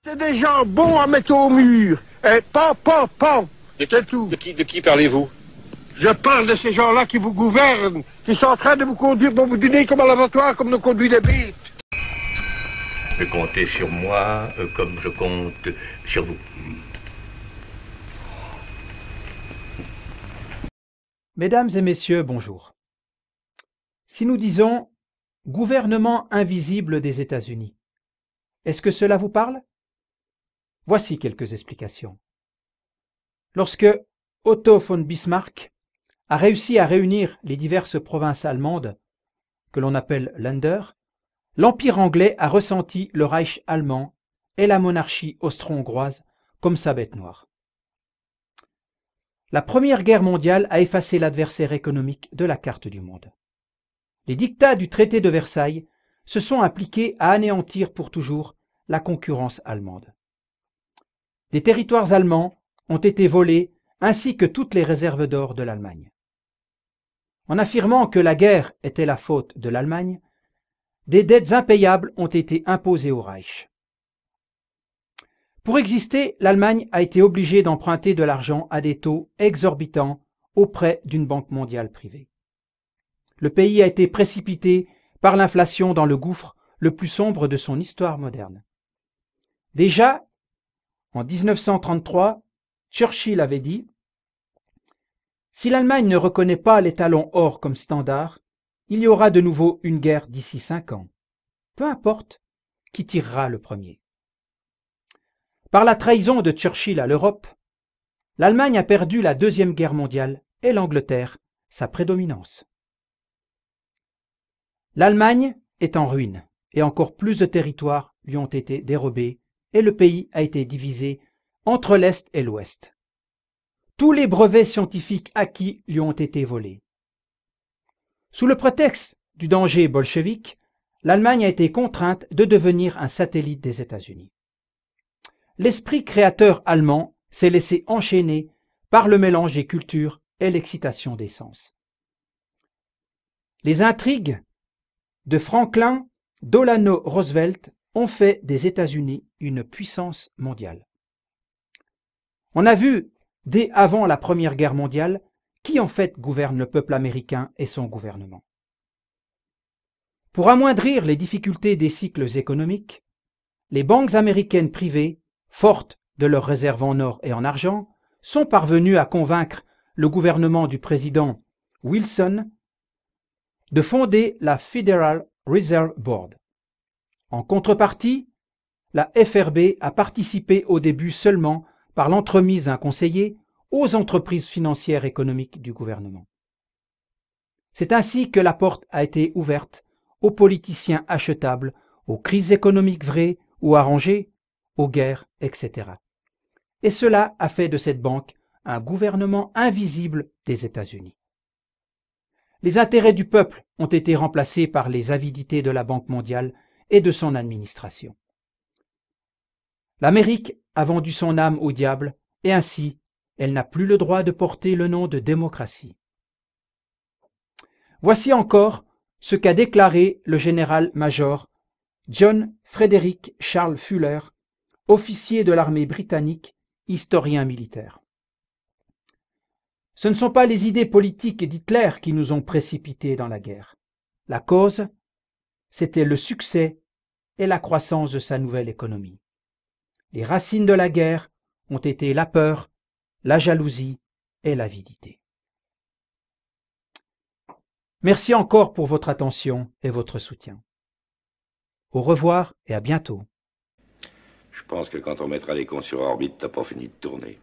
C'est des gens bons à mettre au mur. Et pan. C'est tout. De qui parlez-vous? Je parle de ces gens-là qui vous gouvernent, qui sont en train de vous conduire pour vous dîner comme à l'abattoir, comme nous conduit les bêtes. Comptez sur moi comme je compte sur vous. Mesdames et messieurs, bonjour. Si nous disons « gouvernement invisible des États-Unis », est-ce que cela vous parle? Voici quelques explications. Lorsque Otto von Bismarck a réussi à réunir les diverses provinces allemandes, que l'on appelle Länder, l'Empire anglais a ressenti le Reich allemand et la monarchie austro-hongroise comme sa bête noire. La Première Guerre mondiale a effacé l'adversaire économique de la carte du monde. Les dictats du traité de Versailles se sont appliqués à anéantir pour toujours la concurrence allemande. Des territoires allemands ont été volés ainsi que toutes les réserves d'or de l'Allemagne. En affirmant que la guerre était la faute de l'Allemagne, des dettes impayables ont été imposées au Reich. Pour exister, l'Allemagne a été obligée d'emprunter de l'argent à des taux exorbitants auprès d'une banque mondiale privée. Le pays a été précipité par l'inflation dans le gouffre le plus sombre de son histoire moderne. Déjà, en 1933, Churchill avait dit « Si l'Allemagne ne reconnaît pas l'étalon or comme standard, il y aura de nouveau une guerre d'ici 5 ans. Peu importe qui tirera le premier. » Par la trahison de Churchill à l'Europe, l'Allemagne a perdu la Deuxième Guerre mondiale et l'Angleterre sa prédominance. L'Allemagne est en ruine et encore plus de territoires lui ont été dérobés et le pays a été divisé entre l'Est et l'Ouest. Tous les brevets scientifiques acquis lui ont été volés. Sous le prétexte du danger bolchevique, l'Allemagne a été contrainte de devenir un satellite des États-Unis. L'esprit créateur allemand s'est laissé enchaîner par le mélange des cultures et l'excitation des sens. Les intrigues de Franklin Delano Roosevelt ont fait des États-Unis une puissance mondiale. On a vu, dès avant la Première Guerre mondiale, qui en fait gouverne le peuple américain et son gouvernement. Pour amoindrir les difficultés des cycles économiques, les banques américaines privées, fortes de leurs réserves en or et en argent, sont parvenues à convaincre le gouvernement du président Wilson de fonder la Federal Reserve Board. En contrepartie, la FRB a participé au début seulement par l'entremise d'un conseiller aux entreprises financières économiques du gouvernement. C'est ainsi que la porte a été ouverte aux politiciens achetables, aux crises économiques vraies ou arrangées, aux guerres, etc. Et cela a fait de cette banque un gouvernement invisible des États-Unis. Les intérêts du peuple ont été remplacés par les avidités de la Banque mondiale et de son administration. L'Amérique a vendu son âme au diable et ainsi, elle n'a plus le droit de porter le nom de démocratie. Voici encore ce qu'a déclaré le général-major John Frederick Charles Fuller, officier de l'armée britannique, historien militaire. Ce ne sont pas les idées politiques d'Hitler qui nous ont précipités dans la guerre. La cause, c'était le succès et la croissance de sa nouvelle économie. Les racines de la guerre ont été la peur, la jalousie et l'avidité. Merci encore pour votre attention et votre soutien. Au revoir et à bientôt. Je pense que quand on mettra les cons sur orbite, t'as pas fini de tourner.